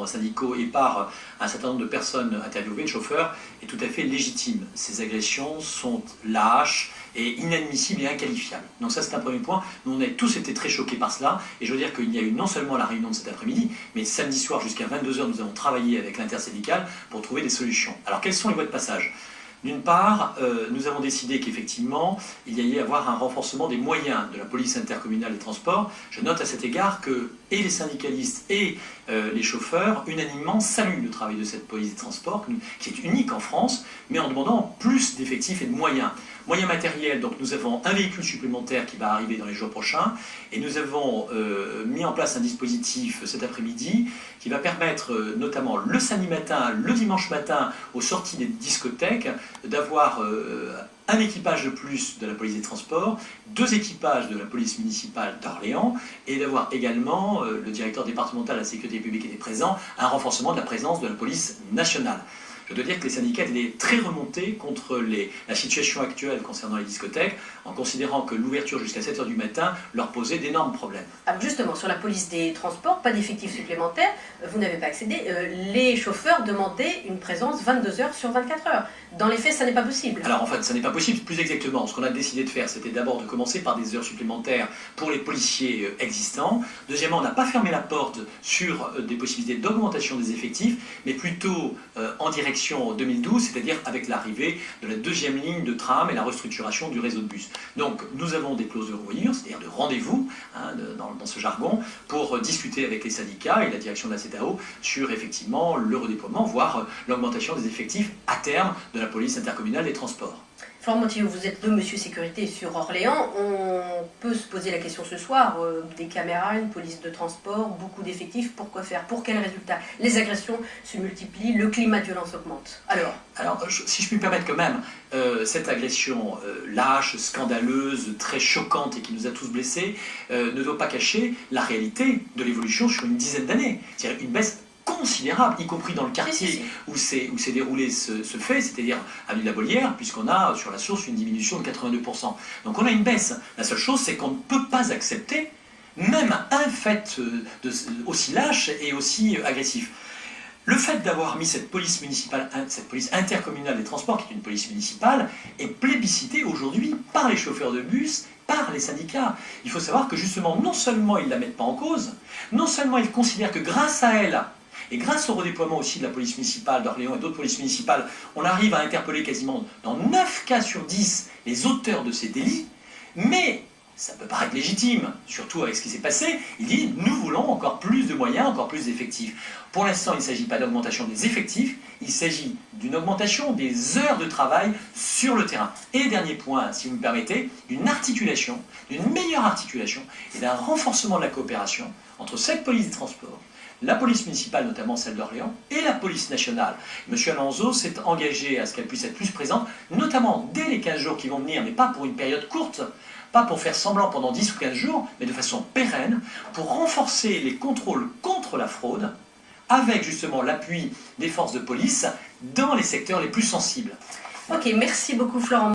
syndicaux et par un certain nombre de personnes interviewées, de chauffeurs, est tout à fait légitime. Ces agressions sont lâches et inadmissibles et inqualifiables. Donc ça, c'est un premier point. Nous, on a tous été très choqués par cela. Et je veux dire qu'il y a eu non seulement la réunion de cet après-midi, mais samedi soir jusqu'à 22 h, nous avons travaillé avec l'intersyndicale pour trouver des solutions. Alors, quelles sont les voies de passage ? D'une part, nous avons décidé qu'effectivement, il y allait avoir un renforcement des moyens de la police intercommunale des transports. Je note à cet égard que et les syndicalistes et les chauffeurs, unanimement, saluent le travail de cette police des transports, qui est unique en France, mais en demandant plus d'effectifs et de moyens. Moyens matériels, donc nous avons un véhicule supplémentaire qui va arriver dans les jours prochains, et nous avons mis en place un dispositif cet après-midi qui va permettre notamment le samedi matin, le dimanche matin, aux sorties des discothèques, d'avoir un équipage de plus de la police des transports, 2 équipages de la police municipale d'Orléans, et d'avoir également, le directeur départemental de la sécurité publique était présent, un renforcement de la présence de la police nationale. Je dois dire que les syndicats étaient très remontés contre la situation actuelle concernant les discothèques, en considérant que l'ouverture jusqu'à 7 h du matin leur posait d'énormes problèmes. Alors justement, sur la police des transports, pas d'effectifs supplémentaires, vous n'avez pas accédé. Les chauffeurs demandaient une présence 22 h sur 24 h. Dans les faits, ça n'est pas possible. Alors en fait, ça n'est pas possible. Plus exactement, ce qu'on a décidé de faire, c'était d'abord de commencer par des heures supplémentaires pour les policiers existants. Deuxièmement, on n'a pas fermé la porte sur des possibilités d'augmentation des effectifs, mais plutôt en direction 2012, c'est-à-dire avec l'arrivée de la 2e ligne de tram et la restructuration du réseau de bus. Donc nous avons des clauses de revoyure, c'est-à-dire de rendez-vous, dans ce jargon, pour discuter avec les syndicats et la direction de la CEDAO sur effectivement le redéploiement, voire l'augmentation des effectifs à terme de la police intercommunale des transports. Florent Montillot, vous êtes le monsieur sécurité sur Orléans. On peut se poser la question ce soir, des caméras, une police de transport, beaucoup d'effectifs, pourquoi faire? Pour quel résultat? Les agressions se multiplient, le climat de violence augmente. Alors si je puis me permettre quand même, cette agression lâche, scandaleuse, très choquante et qui nous a tous blessés, ne doit pas cacher la réalité de l'évolution sur une dizaine d'années. C'est-à-dire une baisse considérable, y compris dans le quartier où s'est déroulé ce fait, c'est-à-dire avenue de la Bollière, puisqu'on a sur la source une diminution de 82%. Donc on a une baisse. La seule chose, c'est qu'on ne peut pas accepter même un fait aussi lâche et aussi agressif. Le fait d'avoir mis cette police municipale, cette police intercommunale des transports, qui est une police municipale, est plébiscitée aujourd'hui par les chauffeurs de bus, par les syndicats. Il faut savoir que justement, non seulement ils ne la mettent pas en cause, non seulement ils considèrent que grâce à elle, et grâce au redéploiement aussi de la police municipale d'Orléans et d'autres polices municipales, on arrive à interpeller quasiment dans 9 cas sur 10 les auteurs de ces délits, mais ça peut paraître légitime, surtout avec ce qui s'est passé. Il dit « nous voulons encore plus de moyens, encore plus d'effectifs ». Pour l'instant, il ne s'agit pas d'augmentation des effectifs, il s'agit d'une augmentation des heures de travail sur le terrain. Et dernier point, si vous me permettez, d'une articulation, d'une meilleure articulation et d'un renforcement de la coopération entre cette police des transports, la police municipale, notamment celle d'Orléans, et la police nationale. M. Alonso s'est engagé à ce qu'elle puisse être plus présente, notamment dès les 15 jours qui vont venir, mais pas pour une période courte, pas pour faire semblant pendant 10 ou 15 jours, mais de façon pérenne, pour renforcer les contrôles contre la fraude, avec justement l'appui des forces de police dans les secteurs les plus sensibles. Ok, merci beaucoup Florent.